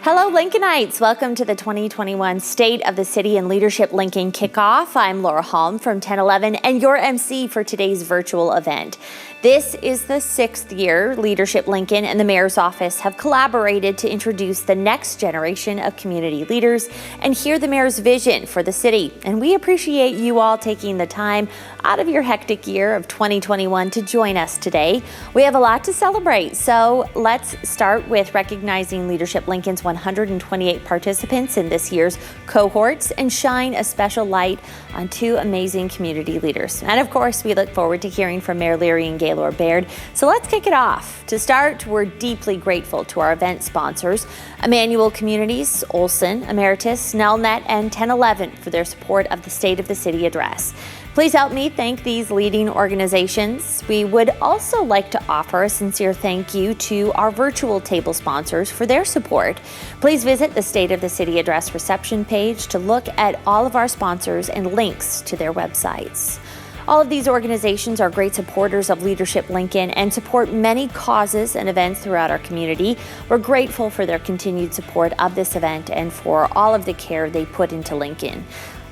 Hello, Lincolnites. Welcome to the 2021 State of the City and Leadership Lincoln Kickoff. I'm Laura Halm from 1011 and your MC for today's virtual event. This is the 6th year Leadership Lincoln and the Mayor's Office have collaborated to introduce the next generation of community leaders and hear the Mayor's vision for the city. And we appreciate you all taking the time out of your hectic year of 2021 to join us today. We have a lot to celebrate, so let's start with recognizing Leadership Lincoln's 128 participants in this year's cohorts and shine a special light on two amazing community leaders. And of course, we look forward to hearing from Mayor Leirion Gaylor Baird. So let's kick it off. To start, we're deeply grateful to our event sponsors, Immanuel Communities, Olsson, Ameritas, Nelnet, and 1011 for their support of the State of the City address. Please help me thank these leading organizations. We would also like to offer a sincere thank you to our virtual table sponsors for their support. Please visit the State of the City address reception page to look at all of our sponsors and links to their websites. All of these organizations are great supporters of Leadership Lincoln and support many causes and events throughout our community. We're grateful for their continued support of this event and for all of the care they put into Lincoln.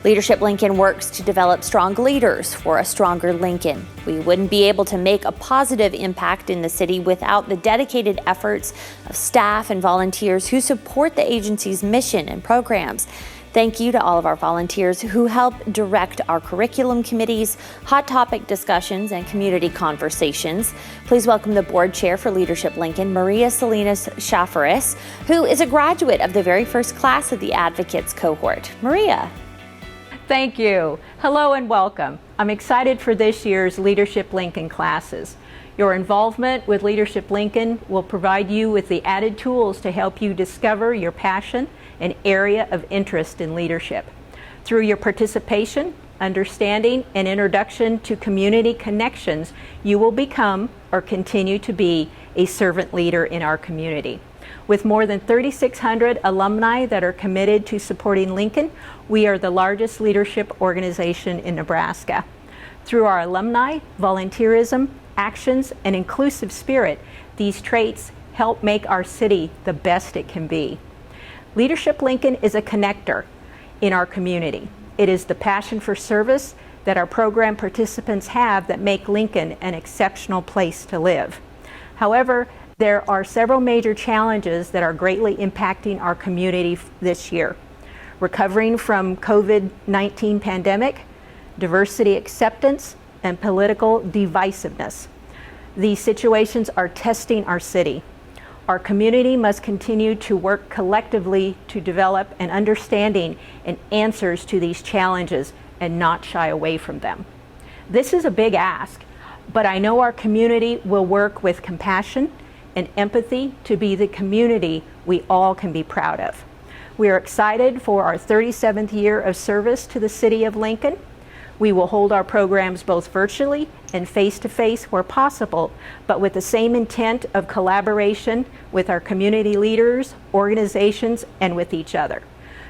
Leadership Lincoln works to develop strong leaders for a stronger Lincoln. We wouldn't be able to make a positive impact in the city without the dedicated efforts of staff and volunteers who support the agency's mission and programs. Thank you to all of our volunteers who help direct our curriculum committees, hot topic discussions, and community conversations. Please welcome the board chair for Leadership Lincoln, Maria Salinas Shafaris, who is a graduate of the very first class of the Advocates cohort. Maria. Thank you. Hello and welcome. I'm excited for this year's Leadership Lincoln classes. Your involvement with Leadership Lincoln will provide you with the added tools to help you discover your passion and area of interest in leadership. Through your participation, understanding, and introduction to community connections, you will become or continue to be a servant leader in our community. With more than 3,600 alumni that are committed to supporting Lincoln, we are the largest leadership organization in Nebraska. Through our alumni, volunteerism, actions, and inclusive spirit, these traits help make our city the best it can be. Leadership Lincoln is a connector in our community. It is the passion for service that our program participants have that make Lincoln an exceptional place to live. However, there are several major challenges that are greatly impacting our community this year. Recovering from COVID-19 pandemic, diversity acceptance, and political divisiveness. These situations are testing our city. Our community must continue to work collectively to develop an understanding and answers to these challenges and not shy away from them. This is a big ask, but I know our community will work with compassion and empathy to be the community we all can be proud of. We are excited for our 37th year of service to the City of Lincoln. We will hold our programs both virtually and face-to-face where possible, but with the same intent of collaboration with our community leaders, organizations, and with each other.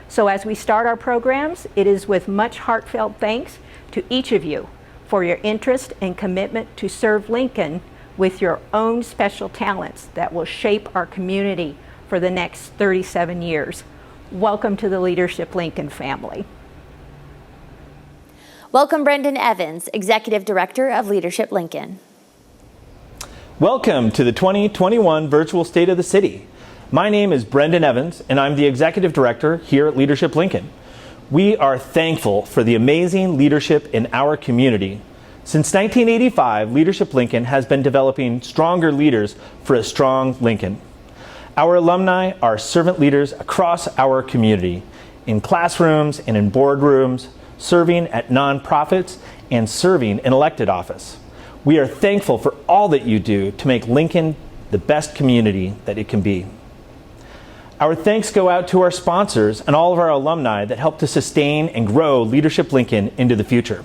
So as we start our programs, it is with much heartfelt thanks to each of you for your interest and commitment to serve Lincoln with your own special talents that will shape our community for the next 37 years. Welcome to the Leadership Lincoln family. Welcome Brendan Evans, Executive Director of Leadership Lincoln. Welcome to the 2021 Virtual State of the City. My name is Brendan Evans, and I'm the Executive Director here at Leadership Lincoln. We are thankful for the amazing leadership in our community. Since 1985, Leadership Lincoln has been developing stronger leaders for a strong Lincoln. Our alumni are servant leaders across our community, in classrooms and in boardrooms, serving at nonprofits, and serving in elected office. We are thankful for all that you do to make Lincoln the best community that it can be. Our thanks go out to our sponsors and all of our alumni that help to sustain and grow Leadership Lincoln into the future.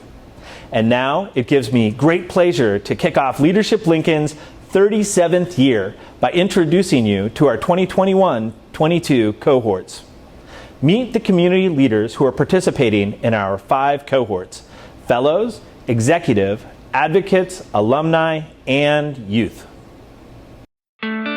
And now it gives me great pleasure to kick off Leadership Lincoln's 37th year by introducing you to our 2021-22 cohorts. Meet the community leaders who are participating in our 5 cohorts: fellows, executive, advocates, alumni, and youth. 'Youth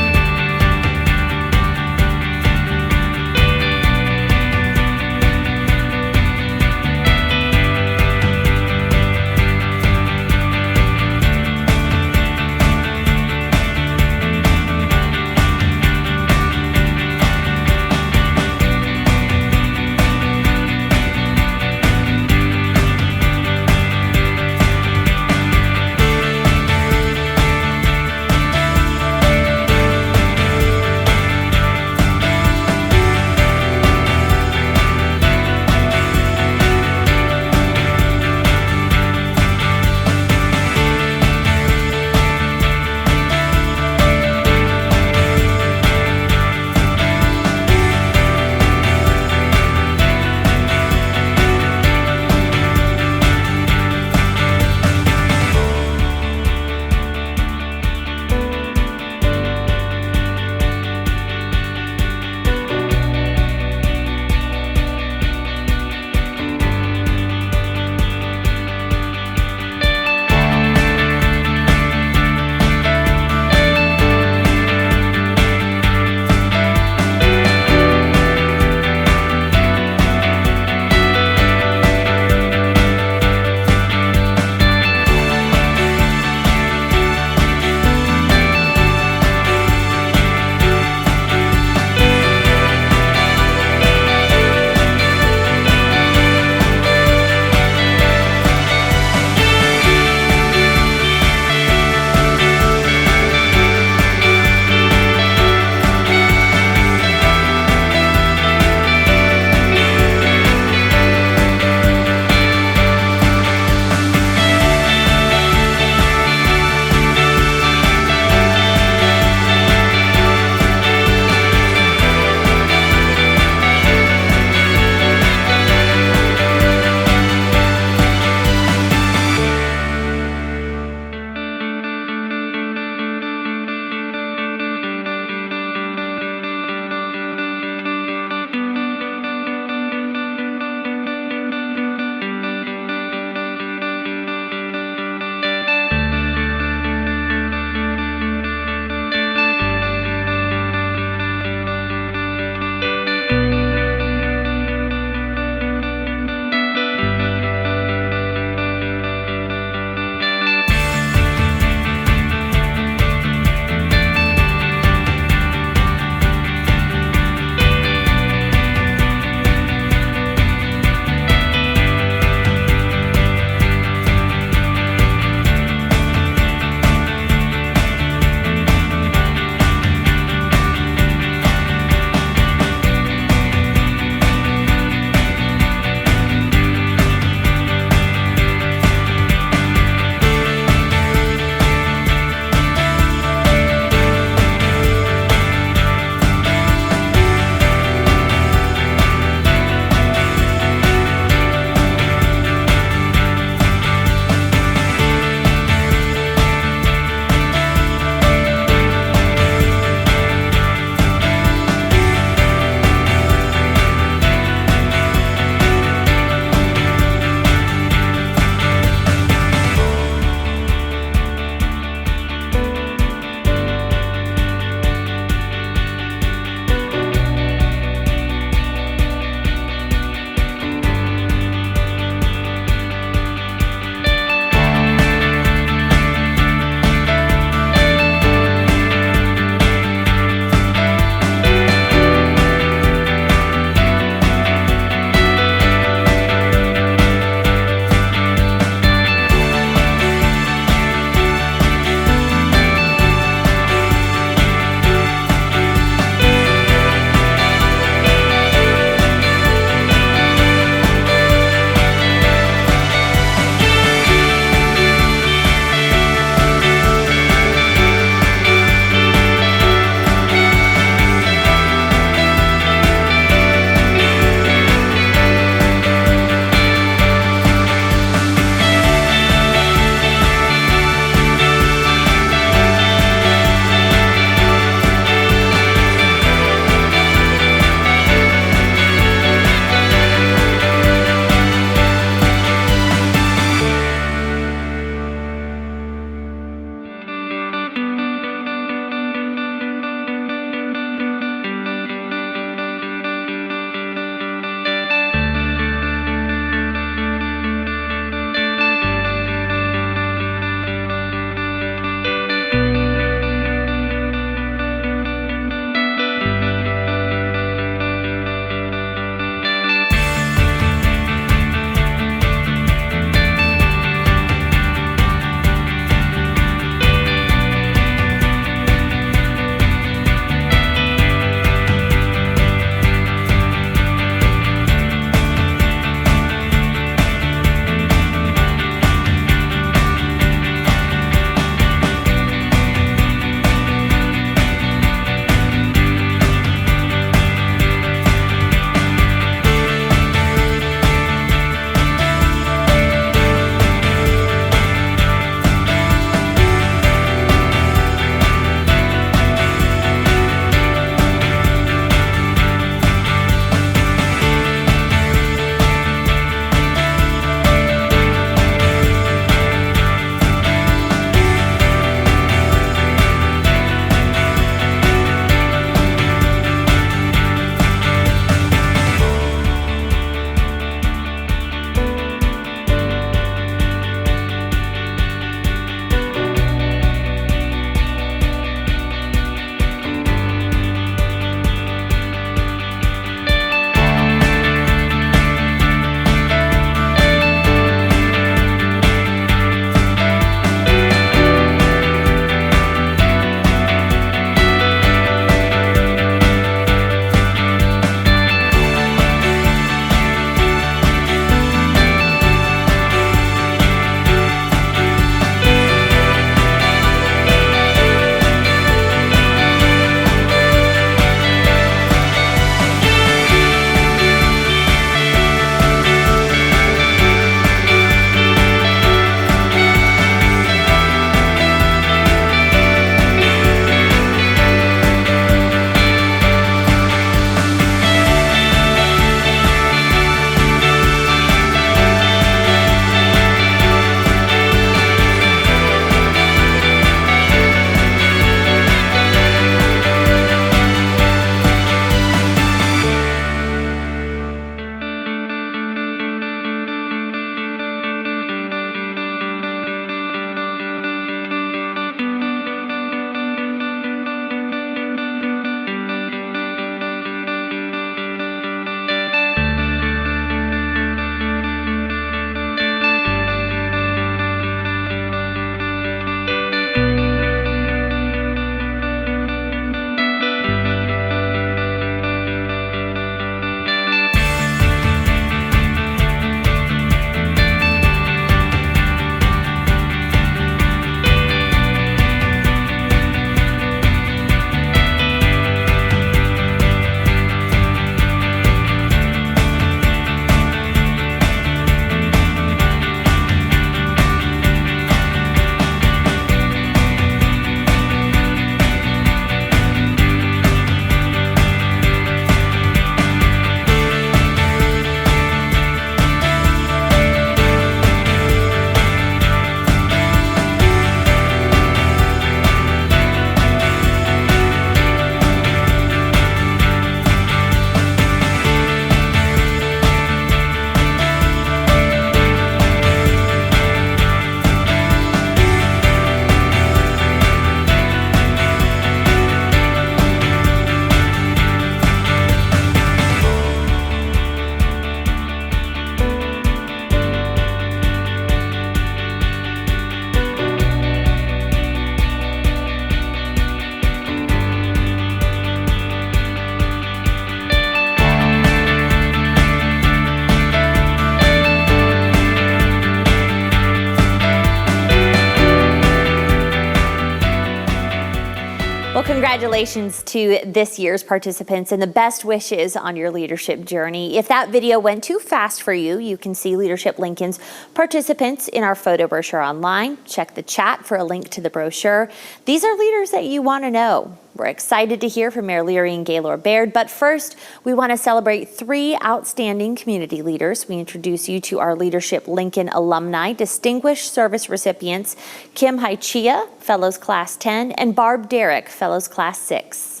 congratulations to this year's participants and the best wishes on your leadership journey. If that video went too fast for you, you can see Leadership Lincoln's participants in our photo brochure online. Check the chat for a link to the brochure. These are leaders that you want to know. We're excited to hear from Mayor Leirion Gaylor Baird, but first, we want to celebrate 3 outstanding community leaders. We introduce you to our Leadership Lincoln Alumni Distinguished Service recipients, Kim Haichia, Fellows Class 10, and Barb Derrick, Fellows Class 6.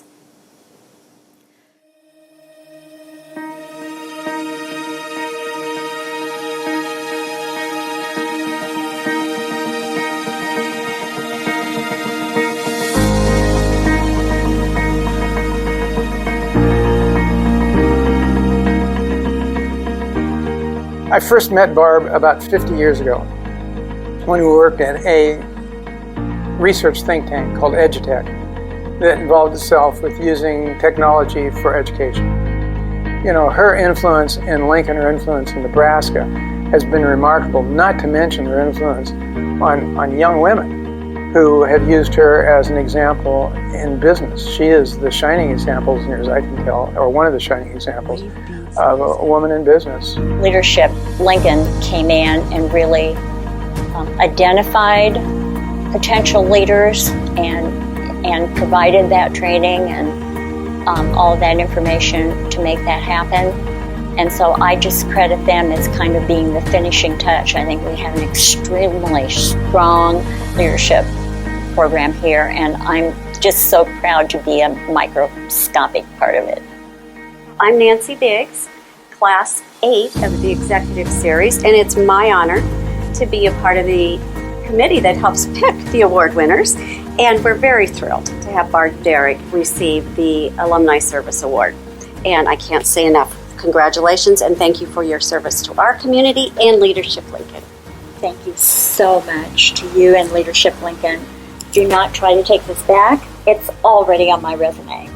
I first met Barb about 50 years ago when we worked at a research think tank called Edutech that involved itself with using technology for education. You know, her influence in Lincoln, her influence in Nebraska has been remarkable, not to mention her influence on young women who have used her as an example in business. She is the shining example, as near as I can tell, or one of the shining examples of a woman in business. Leadership Lincoln came in and really identified potential leaders and provided that training and all of that information to make that happen. And so I just credit them as kind of being the finishing touch. I think we have an extremely strong leadership program here, and I'm just so proud to be a microscopic part of it. I'm Nancy Biggs, Class 8 of the Executive Series, and it's my honor to be a part of the committee that helps pick the award winners. And we're very thrilled to have Barb Derrick receive the Alumni Service Award. And I can't say enough congratulations and thank you for your service to our community and Leadership Lincoln. Thank you so much to you and Leadership Lincoln. Do not try to take this back. It's already on my resume.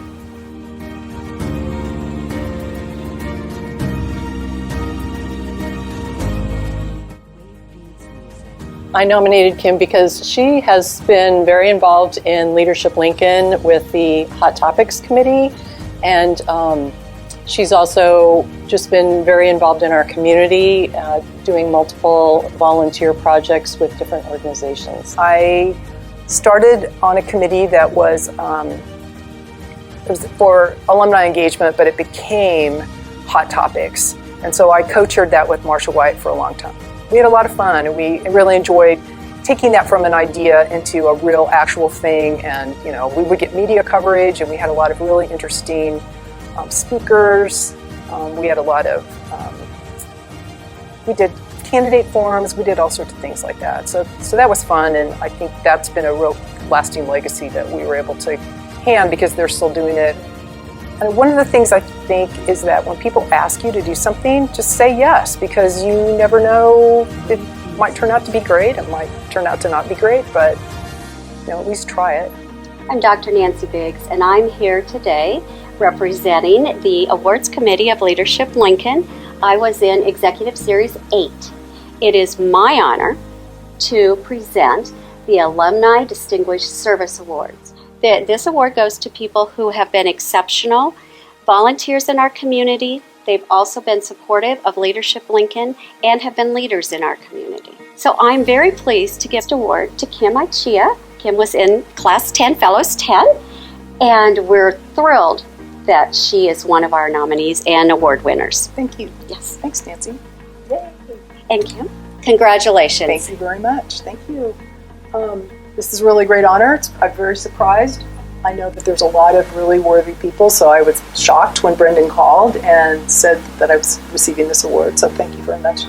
I nominated Kim because she has been very involved in Leadership Lincoln with the Hot Topics Committee, and she's also just been very involved in our community, doing multiple volunteer projects with different organizations. I started on a committee that was, it was for alumni engagement, but it became Hot Topics, and so I co-chaired that with Marcia White for a long time. We had a lot of fun, and we really enjoyed taking that from an idea into a real actual thing. And you know, we would get media coverage, and we had a lot of really interesting speakers. We had a lot of, we did candidate forums, we did all sorts of things like that. So that was fun, and I think that's been a real lasting legacy that we were able to hand because they're still doing it. And one of the things I think is that when people ask you to do something, just say yes, because you never know, it might turn out to be great, it might turn out to not be great, but you know, at least try it. I'm Dr. Nancy Biggs, and I'm here today representing the Awards Committee of Leadership Lincoln. I was in Executive Series 8. It is my honor to present the Alumni Distinguished Service Awards. This award goes to people who have been exceptional volunteers in our community. They've also been supportive of Leadership Lincoln and have been leaders in our community. So I'm very pleased to give this award to Kim Haichia. Kim was in Class 10, Fellows 10, and we're thrilled that she is one of our nominees and award winners. Thank you. Yes. Thanks, Nancy. Yay. And Kim, congratulations. Thank you very much. Thank you. This is a really great honor. I'm very surprised. I know that there's a lot of really worthy people, so I was shocked when Brendan called and said that I was receiving this award, so thank you very much.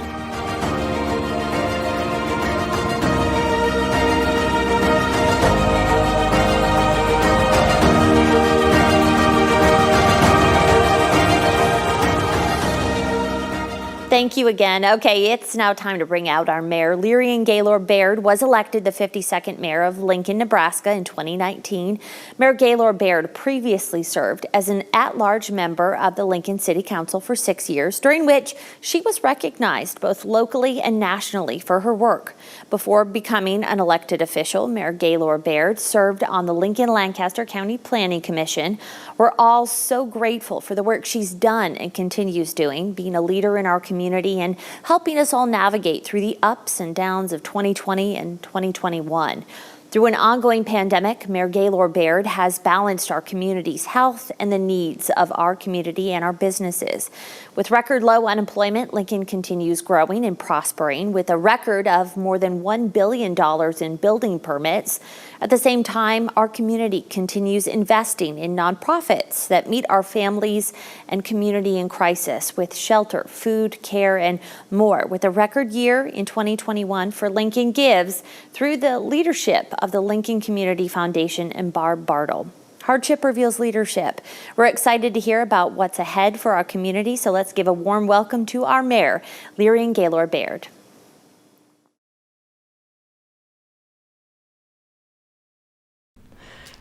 Thank you again. Okay, it's now time to bring out our mayor. Leirion Gaylor Baird was elected the 52nd mayor of Lincoln, Nebraska in 2019. Mayor Gaylor Baird previously served as an at-large member of the Lincoln City Council for 6 years, during which she was recognized both locally and nationally for her work. Before becoming an elected official, Mayor Gaylor Baird served on the Lincoln-Lancaster County Planning Commission. We're all so grateful for the work she's done and continues doing, being a leader in our community and helping us all navigate through the ups and downs of 2020 and 2021. Through an ongoing pandemic, Mayor Gaylor Baird has balanced our community's health and the needs of our community and our businesses. With record low unemployment, Lincoln continues growing and prospering with a record of more than $1 billion in building permits. At the same time, our community continues investing in nonprofits that meet our families and community in crisis with shelter, food, care, and more. With a record year in 2021 for Lincoln Gives through the leadership of the Lincoln Community Foundation and Barb Bartle. Hardship reveals leadership. We're excited to hear about what's ahead for our community, so let's give a warm welcome to our mayor, Leirion Gaylor Baird.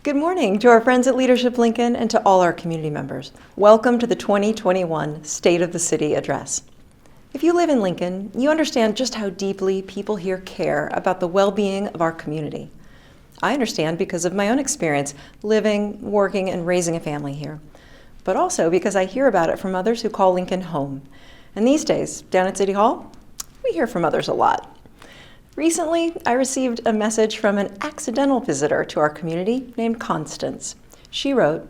Good morning to our friends at Leadership Lincoln and to all our community members. Welcome to the 2021 State of the City Address. If you live in Lincoln, you understand just how deeply people here care about the well-being of our community. I understand because of my own experience living, working, and raising a family here, but also because I hear about it from others who call Lincoln home. And these days, down at City Hall, we hear from others a lot. Recently, I received a message from an accidental visitor to our community named Constance. She wrote,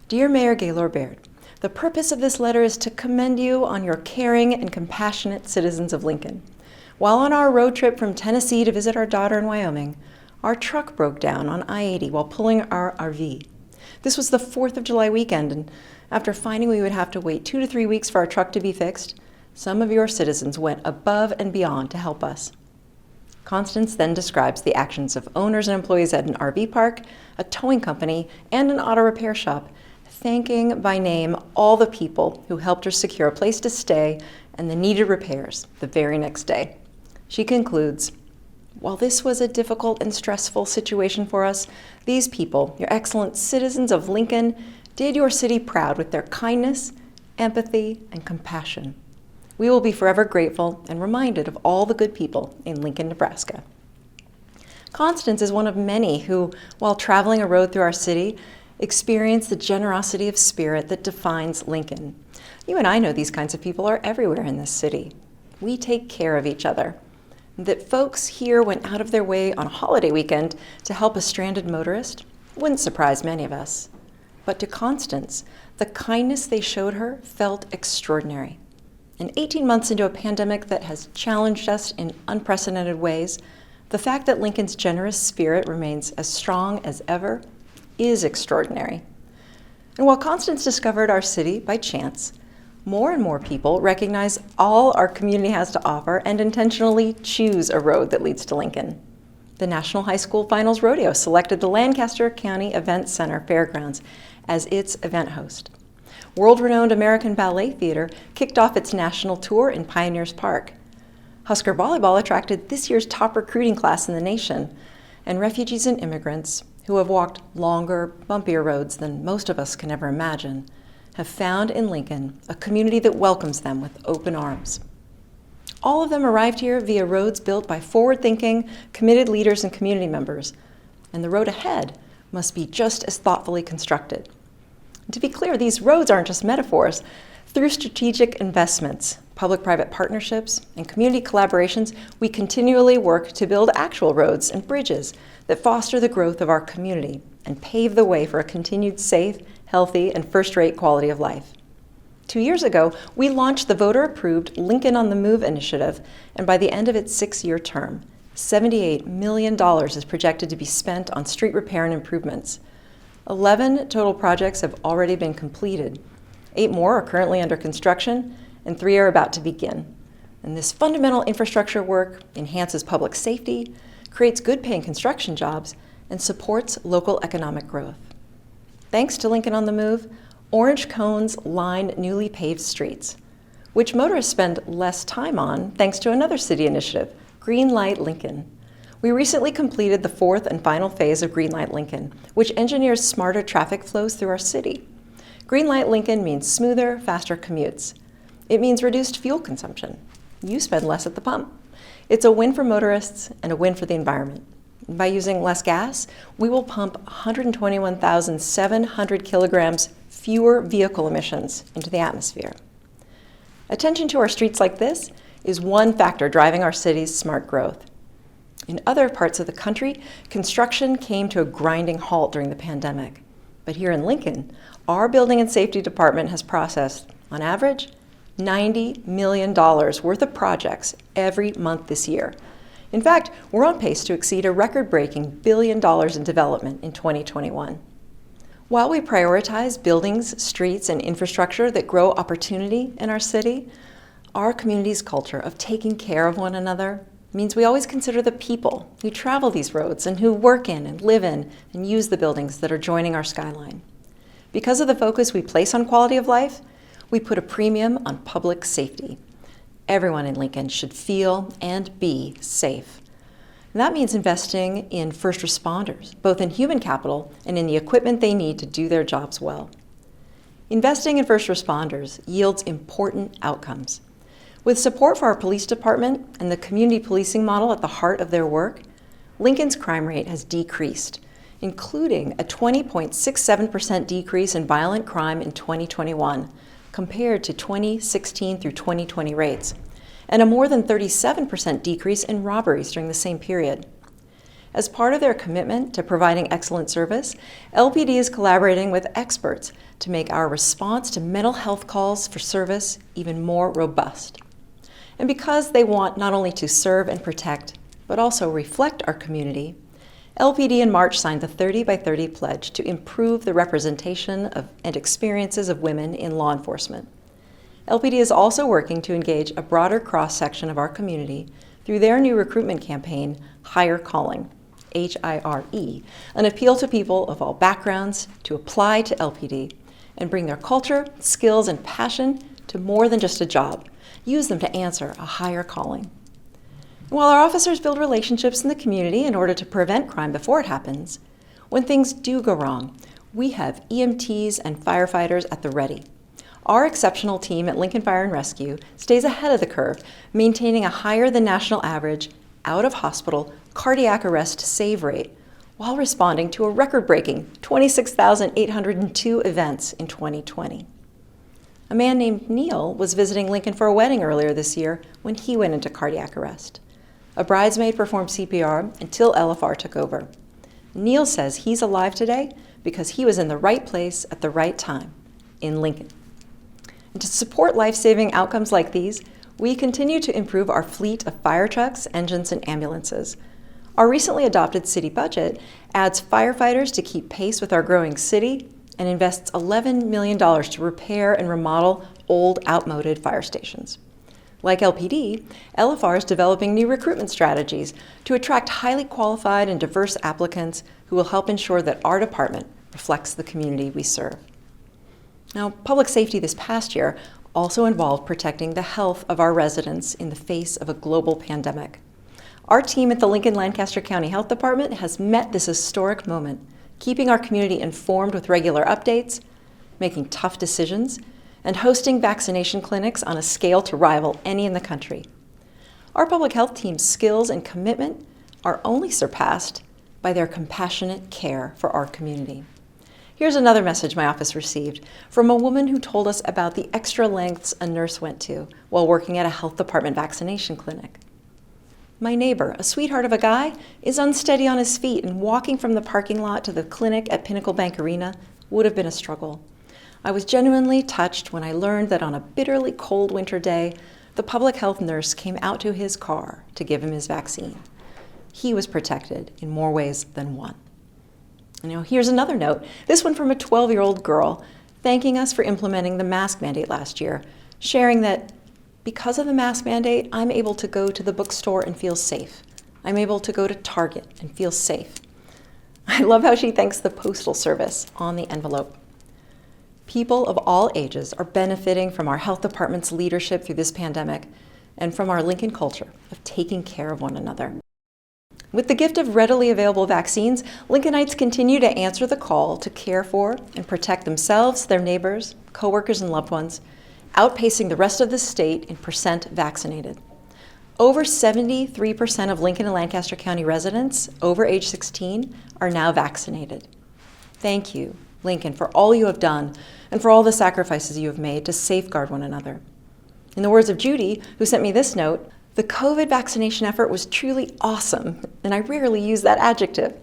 "Dear Mayor Gaylor Baird, the purpose of this letter is to commend you on your caring and compassionate citizens of Lincoln. While on our road trip from Tennessee to visit our daughter in Wyoming, our truck broke down on I-80 while pulling our RV. This was the 4th of July weekend, and after finding we would have to wait 2 to 3 weeks for our truck to be fixed, some of your citizens went above and beyond to help us." Constance then describes the actions of owners and employees at an RV park, a towing company, and an auto repair shop, thanking by name all the people who helped her secure a place to stay and the needed repairs the very next day. She concludes, "While this was a difficult and stressful situation for us, these people, your excellent citizens of Lincoln, did your city proud with their kindness, empathy, and compassion. We will be forever grateful and reminded of all the good people in Lincoln, Nebraska." Constance is one of many who, while traveling a road through our city, experience the generosity of spirit that defines Lincoln. You and I know these kinds of people are everywhere in this city. We take care of each other. That folks here went out of their way on a holiday weekend to help a stranded motorist wouldn't surprise many of us. But to Constance, the kindness they showed her felt extraordinary. And 18 months into a pandemic that has challenged us in unprecedented ways, the fact that Lincoln's generous spirit remains as strong as ever is extraordinary. And while Constance discovered our city by chance, more and more people recognize all our community has to offer and intentionally choose a road that leads to Lincoln. The National High School Finals Rodeo selected the Lancaster County Event Center Fairgrounds as its event host. World-renowned American Ballet Theater kicked off its national tour in Pioneers Park. Husker Volleyball attracted this year's top recruiting class in the nation, and refugees and immigrants who have walked longer, bumpier roads than most of us can ever imagine have found in Lincoln a community that welcomes them with open arms. All of them arrived here via roads built by forward-thinking, committed leaders and community members, and the road ahead must be just as thoughtfully constructed. And to be clear, these roads aren't just metaphors. Through strategic investments, public-private partnerships, and community collaborations, we continually work to build actual roads and bridges that foster the growth of our community and pave the way for a continued safe, healthy, and first-rate quality of life. 2 years ago, we launched the voter-approved Lincoln on the Move initiative, and by the end of its 6-year term, $78 million is projected to be spent on street repair and improvements. 11 total projects have already been completed. 8 more are currently under construction, and 3 are about to begin. And this fundamental infrastructure work enhances public safety, creates good-paying construction jobs, and supports local economic growth. Thanks to Lincoln on the Move, orange cones line newly paved streets. which motorists spend less time on thanks to another city initiative, Green Light Lincoln. We recently completed the fourth and final phase of Green Light Lincoln, which engineers smarter traffic flows through our city. Green Light Lincoln means smoother, faster commutes. It means reduced fuel consumption. You spend less at the pump. It's a win for motorists and a win for the environment. By using less gas, we will pump 121,700 kilograms fewer vehicle emissions into the atmosphere. Attention to our streets like this is one factor driving our city's smart growth. In other parts of the country, construction came to a grinding halt during the pandemic. But here in Lincoln, our Building and Safety Department has processed, on average, $90 million worth of projects every month this year. In fact, we're on pace to exceed a record-breaking $1 billion in development in 2021. While we prioritize buildings, streets, and infrastructure that grow opportunity in our city, our community's culture of taking care of one another means we always consider the people who travel these roads and who work in and live in and use the buildings that are joining our skyline. Because of the focus we place on quality of life, we put a premium on public safety. Everyone in Lincoln should feel and be safe. And that means investing in first responders, both in human capital and in the equipment they need to do their jobs well. Investing in first responders yields important outcomes. With support for our police department and the community policing model at the heart of their work, Lincoln's crime rate has decreased, including a 20.67% decrease in violent crime in 2021, compared to 2016 through 2020 rates, and a more than 37% decrease in robberies during the same period. As part of their commitment to providing excellent service, LPD is collaborating with experts to make our response to mental health calls for service even more robust. And because they want not only to serve and protect, but also reflect our community, LPD in March signed the 30 by 30 pledge to improve the representation of and experiences of women in law enforcement. LPD is also working to engage a broader cross-section of our community through their new recruitment campaign, Higher Calling, H-I-R-E, an appeal to people of all backgrounds to apply to LPD and bring their culture, skills, and passion to more than just a job. Use them to answer a higher calling. While our officers build relationships in the community in order to prevent crime before it happens, when things do go wrong, we have EMTs and firefighters at the ready. Our exceptional team at Lincoln Fire and Rescue stays ahead of the curve, maintaining a higher than national average out-of-hospital cardiac arrest save rate while responding to a record-breaking 26,802 events in 2020. A man named Neil was visiting Lincoln for a wedding earlier this year when he went into cardiac arrest. A bridesmaid performed CPR until LFR took over. Neil says he's alive today because he was in the right place at the right time, in Lincoln. And to support life-saving outcomes like these, we continue to improve our fleet of fire trucks, engines, and ambulances. Our recently adopted city budget adds firefighters to keep pace with our growing city and invests $11 million to repair and remodel old, outmoded fire stations. Like LPD, LFR is developing new recruitment strategies to attract highly qualified and diverse applicants who will help ensure that our department reflects the community we serve. Now, public safety this past year also involved protecting the health of our residents in the face of a global pandemic. Our team at the Lincoln-Lancaster County Health Department has met this historic moment, keeping our community informed with regular updates, making tough decisions, and hosting vaccination clinics on a scale to rival any in the country. Our public health team's skills and commitment are only surpassed by their compassionate care for our community. Here's another message my office received from a woman who told us about the extra lengths a nurse went to while working at a health department vaccination clinic. My neighbor, a sweetheart of a guy, is unsteady on his feet, and walking from the parking lot to the clinic at Pinnacle Bank Arena would have been a struggle. I was genuinely touched when I learned that on a bitterly cold winter day, the public health nurse came out to his car to give him his vaccine. He was protected in more ways than one. Here's another note, this one from a 12-year-old girl, thanking us for implementing the mask mandate last year, sharing that because of the mask mandate, I'm able to go to the bookstore and feel safe. I'm able to go to Target and feel safe. I love how she thanks the Postal Service on the envelope. People of all ages are benefiting from our health department's leadership through this pandemic and from our Lincoln culture of taking care of one another. With the gift of readily available vaccines, Lincolnites continue to answer the call to care for and protect themselves, their neighbors, coworkers, and loved ones, outpacing the rest of the state in percent vaccinated. Over 73% of Lincoln and Lancaster County residents over age 16 are now vaccinated. Thank you, Lincoln, for all you have done and for all the sacrifices you have made to safeguard one another. In the words of Judy, who sent me this note, the COVID vaccination effort was truly awesome, and I rarely use that adjective.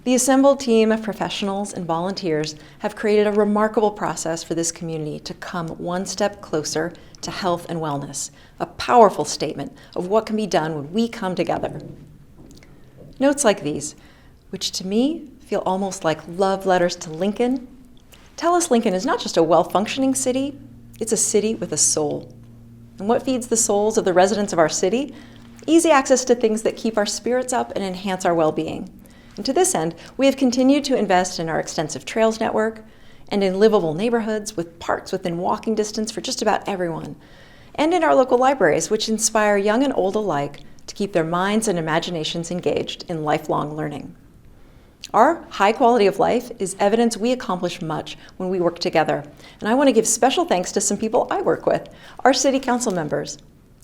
The assembled team of professionals and volunteers have created a remarkable process for this community to come one step closer to health and wellness, a powerful statement of what can be done when we come together. Notes like these, which to me feel almost like love letters to Lincoln, tell us Lincoln is not just a well-functioning city, it's a city with a soul. And what feeds the souls of the residents of our city? Easy access to things that keep our spirits up and enhance our well-being. And to this end, we have continued to invest in our extensive trails network and in livable neighborhoods with parks within walking distance for just about everyone, and in our local libraries, which inspire young and old alike to keep their minds and imaginations engaged in lifelong learning. Our high quality of life is evidence we accomplish much when we work together. And I want to give special thanks to some people I work with, our city council members.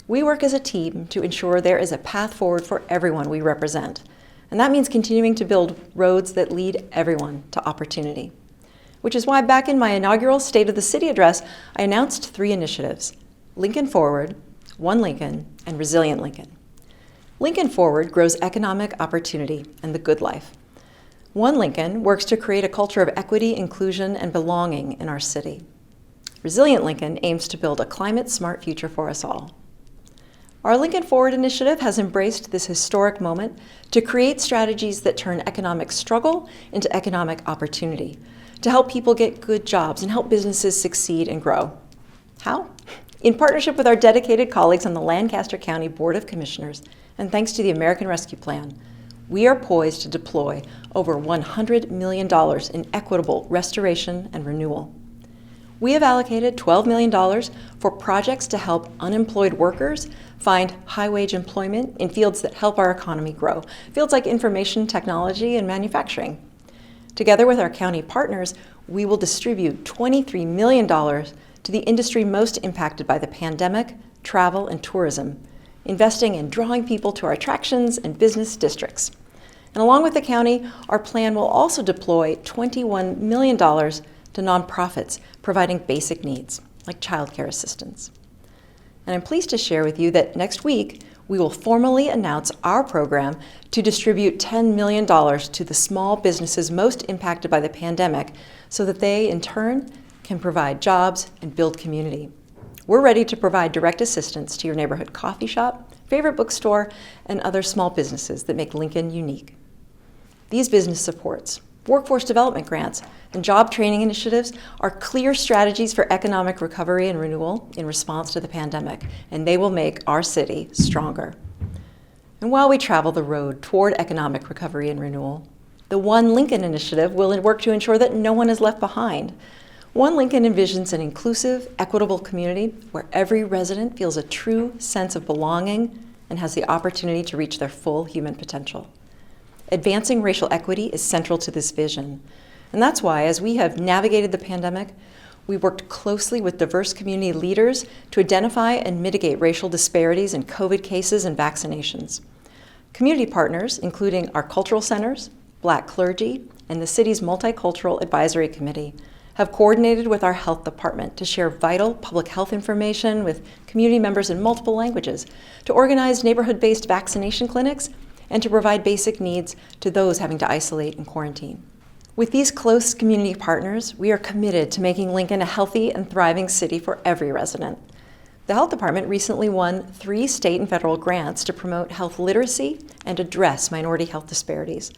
We work as a team to ensure there is a path forward for everyone we represent. And that means continuing to build roads that lead everyone to opportunity. Which is why back in my inaugural State of the City address, I announced 3 initiatives: Lincoln Forward, One Lincoln, and Resilient Lincoln. Lincoln Forward grows economic opportunity and the good life. One Lincoln works to create a culture of equity, inclusion, and belonging in our city. Resilient Lincoln aims to build a climate-smart future for us all. Our Lincoln Forward initiative has embraced this historic moment to create strategies that turn economic struggle into economic opportunity, to help people get good jobs and help businesses succeed and grow. How? In partnership with our dedicated colleagues on the Lancaster County Board of Commissioners, and thanks to the American Rescue Plan, we are poised to deploy over $100 million in equitable restoration and renewal. We have allocated $12 million for projects to help unemployed workers find high-wage employment in fields that help our economy grow, fields like information technology and manufacturing. Together with our county partners, we will distribute $23 million to the industry most impacted by the pandemic, travel, and tourism, investing in drawing people to our attractions and business districts. And along with the county, our plan will also deploy $21 million to nonprofits providing basic needs, like childcare assistance. And I'm pleased to share with you that next week, we will formally announce our program to distribute $10 million to the small businesses most impacted by the pandemic so that they, in turn, can provide jobs and build community. We're ready to provide direct assistance to your neighborhood coffee shop, favorite bookstore, and other small businesses that make Lincoln unique. These business supports, workforce development grants, and job training initiatives are clear strategies for economic recovery and renewal in response to the pandemic, and they will make our city stronger. And while we travel the road toward economic recovery and renewal, the One Lincoln initiative will work to ensure that no one is left behind. One Lincoln envisions an inclusive, equitable community where every resident feels a true sense of belonging and has the opportunity to reach their full human potential. Advancing racial equity is central to this vision. And that's why, as we have navigated the pandemic, we worked closely with diverse community leaders to identify and mitigate racial disparities in COVID cases and vaccinations. Community partners, including our cultural centers, Black clergy, and the city's Multicultural Advisory Committee, have coordinated with our health department to share vital public health information with community members in multiple languages, to organize neighborhood-based vaccination clinics, and to provide basic needs to those having to isolate and quarantine. With these close community partners, we are committed to making Lincoln a healthy and thriving city for every resident. The health department recently won 3 state and federal grants to promote health literacy and address minority health disparities.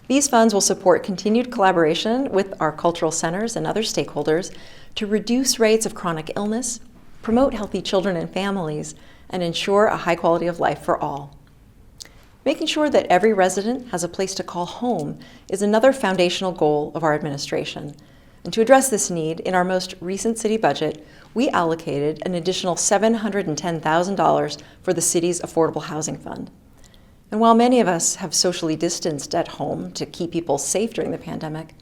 These funds will support continued collaboration with our cultural centers and other stakeholders to reduce rates of chronic illness, promote healthy children and families, and ensure a high quality of life for all. Making sure that every resident has a place to call home is another foundational goal of our administration. And to address this need, in our most recent city budget, we allocated an additional $710,000 for the city's Affordable Housing Fund. And while many of us have socially distanced at home to keep people safe during the pandemic,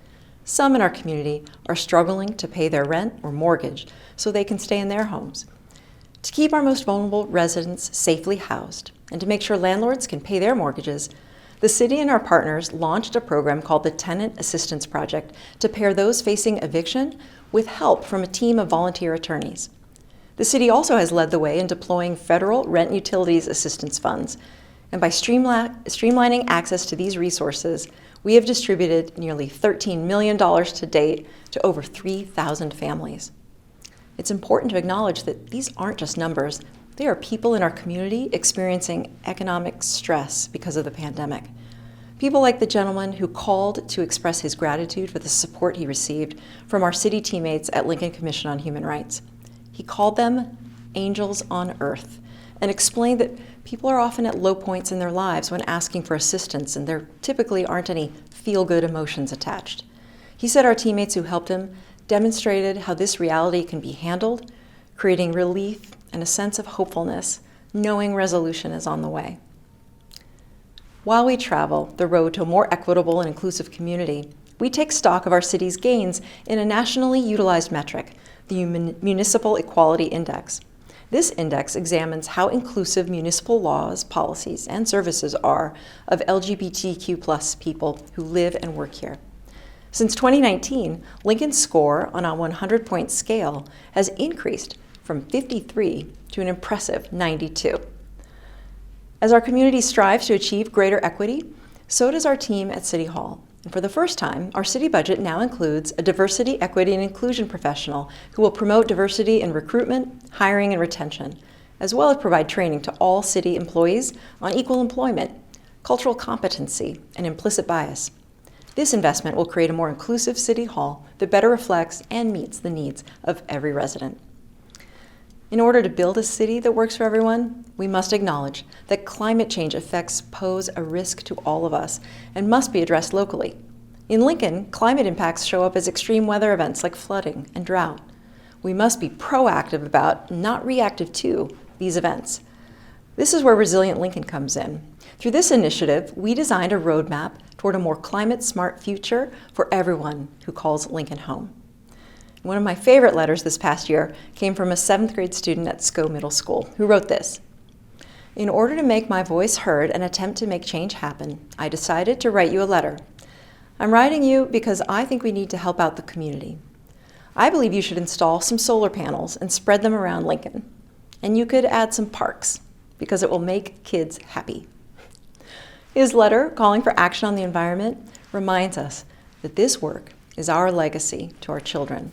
some in our community are struggling to pay their rent or mortgage so they can stay in their homes. To keep our most vulnerable residents safely housed and to make sure landlords can pay their mortgages, the city and our partners launched a program called the Tenant Assistance Project to pair those facing eviction with help from a team of volunteer attorneys. The city also has led the way in deploying federal rent utilities assistance funds, and by streamlining access to these resources, we have distributed nearly $13 million to date to over 3,000 families. It's important to acknowledge that these aren't just numbers. They are people in our community experiencing economic stress because of the pandemic. People like the gentleman who called to express his gratitude for the support he received from our city teammates at Lincoln Commission on Human Rights. He called them angels on earth and explained that people are often at low points in their lives when asking for assistance, and there typically aren't any feel-good emotions attached. He said our teammates who helped him demonstrated how this reality can be handled, creating relief and a sense of hopefulness, knowing resolution is on the way. While we travel the road to a more equitable and inclusive community, we take stock of our city's gains in a nationally utilized metric, the Municipal Equality Index. This index examines how inclusive municipal laws, policies, and services are of LGBTQ+ people who live and work here. Since 2019, Lincoln's score on a 100-point scale has increased from 53 to an impressive 92. As our community strives to achieve greater equity, so does our team at City Hall. And for the first time, our city budget now includes a diversity, equity, and inclusion professional who will promote diversity in recruitment, hiring, and retention, as well as provide training to all city employees on equal employment, cultural competency, and implicit bias. This investment will create a more inclusive City Hall that better reflects and meets the needs of every resident. In order to build a city that works for everyone, we must acknowledge that climate change effects pose a risk to all of us and must be addressed locally. In Lincoln, climate impacts show up as extreme weather events like flooding and drought. We must be proactive about, not reactive to, these events. This is where Resilient Lincoln comes in. Through this initiative, we designed a roadmap toward a more climate-smart future for everyone who calls Lincoln home. One of my favorite letters this past year came from a 7th grade student at Sco Middle School who wrote this: "In order to make my voice heard and attempt to make change happen, I decided to write you a letter. I'm writing you because I think we need to help out the community. I believe you should install some solar panels and spread them around Lincoln. And you could add some parks because it will make kids happy." His letter, calling for action on the environment, reminds us that this work is our legacy to our children.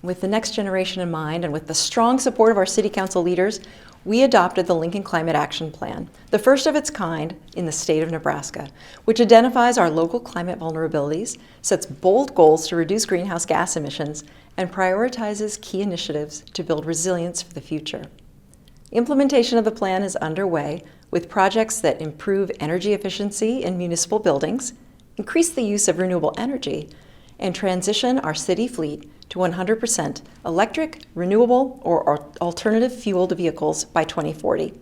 With the next generation in mind, and with the strong support of our City Council leaders, we adopted the Lincoln Climate Action Plan, the first of its kind in the state of Nebraska, which identifies our local climate vulnerabilities, sets bold goals to reduce greenhouse gas emissions, and prioritizes key initiatives to build resilience for the future. Implementation of the plan is underway with projects that improve energy efficiency in municipal buildings, increase the use of renewable energy, and transition our city fleet to 100% electric, renewable, or alternative fueled vehicles by 2040.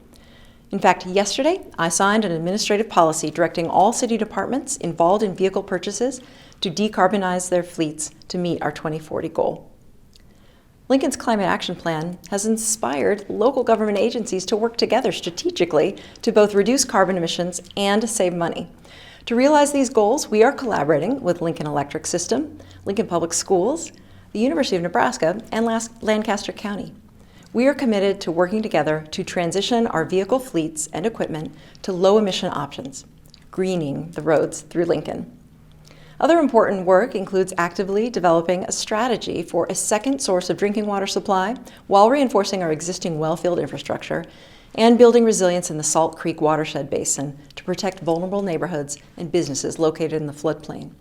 In fact, yesterday, I signed an administrative policy directing all city departments involved in vehicle purchases to decarbonize their fleets to meet our 2040 goal. Lincoln's Climate Action Plan has inspired local government agencies to work together strategically to both reduce carbon emissions and save money. To realize these goals, we are collaborating with Lincoln Electric System, Lincoln Public Schools, the University of Nebraska, and Lancaster County. We are committed to working together to transition our vehicle fleets and equipment to low-emission options, greening the roads through Lincoln. Other important work includes actively developing a strategy for a second source of drinking water supply while reinforcing our existing well-field infrastructure and building resilience in the Salt Creek watershed basin to protect vulnerable neighborhoods and businesses located in the floodplain.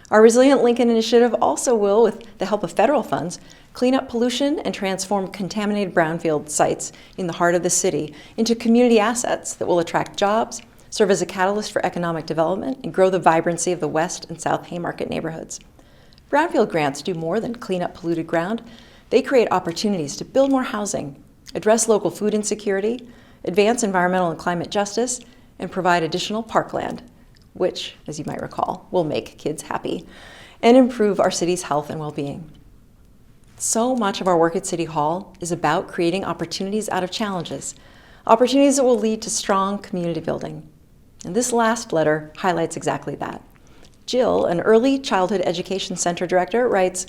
Our Resilient Lincoln initiative also will, with the help of federal funds, clean up pollution and transform contaminated brownfield sites in the heart of the city into community assets that will attract jobs, serve as a catalyst for economic development, and grow the vibrancy of the West and South Haymarket neighborhoods. Brownfield grants do more than clean up polluted ground. They create opportunities to build more housing, address local food insecurity, advance environmental and climate justice, and provide additional parkland, which, as you might recall, will make kids happy, and improve our city's health and well-being. So much of our work at City Hall is about creating opportunities out of challenges, opportunities that will lead to strong community building. And this last letter highlights exactly that. Jill, an early childhood education center director, writes,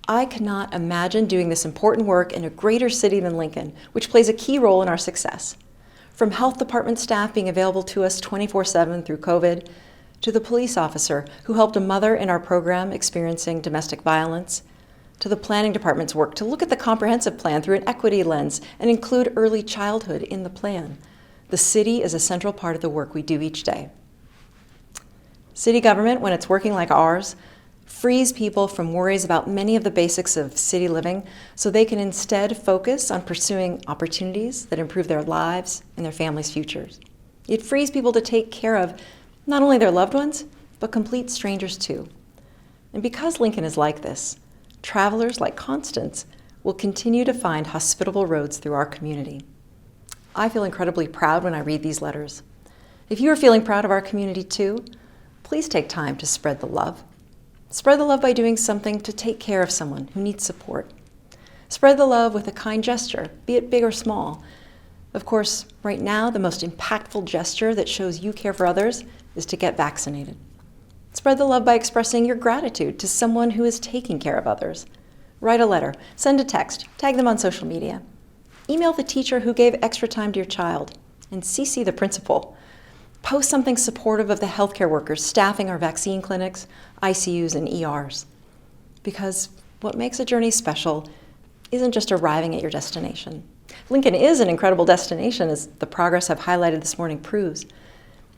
"I cannot imagine doing this important work in a greater city than Lincoln, which plays a key role in our success. From health department staff being available to us 24/7 through COVID, to the police officer who helped a mother in our program experiencing domestic violence, to the planning department's work to look at the comprehensive plan through an equity lens and include early childhood in the plan. The city is a central part of the work we do each day." City government, when it's working like ours, frees people from worries about many of the basics of city living so they can instead focus on pursuing opportunities that improve their lives and their families' futures. It frees people to take care of not only their loved ones, but complete strangers too. And because Lincoln is like this, travelers like Constance will continue to find hospitable roads through our community. I feel incredibly proud when I read these letters. If you are feeling proud of our community too, please take time to spread the love. Spread the love by doing something to take care of someone who needs support. Spread the love with a kind gesture, be it big or small. Of course, right now, the most impactful gesture that shows you care for others is to get vaccinated. Spread the love by expressing your gratitude to someone who is taking care of others. Write a letter, send a text, tag them on social media. Email the teacher who gave extra time to your child, and CC the principal. Post something supportive of the healthcare workers staffing our vaccine clinics, ICUs, and ERs. Because what makes a journey special isn't just arriving at your destination. Lincoln is an incredible destination, as the progress I've highlighted this morning proves.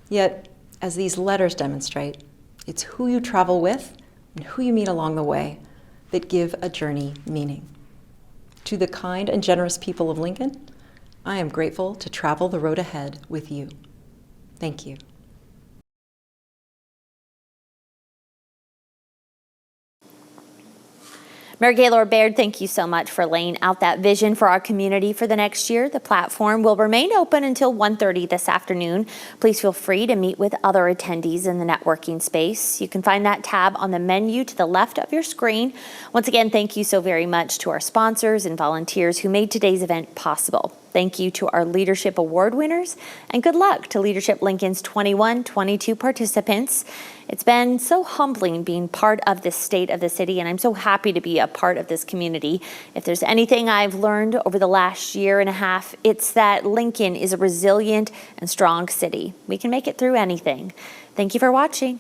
Yet, as these letters demonstrate, it's who you travel with and who you meet along the way that give a journey meaning. To the kind and generous people of Lincoln, I am grateful to travel the road ahead with you. Thank you. Mayor Gaylor Baird, thank you so much for laying out that vision for our community for the next year. The platform will remain open until 1:30 this afternoon. Please feel free to meet with other attendees in the networking space. You can find that tab on the menu to the left of your screen. Once again, thank you so very much to our sponsors and volunteers who made today's event possible. Thank you to our Leadership Award winners, and good luck to Leadership Lincoln's 21-22 participants. It's been so humbling being part of this state of the city, and I'm so happy to be a part of this community. If there's anything I've learned over the last year and a half, it's that Lincoln is a resilient and strong city. We can make it through anything. Thank you for watching.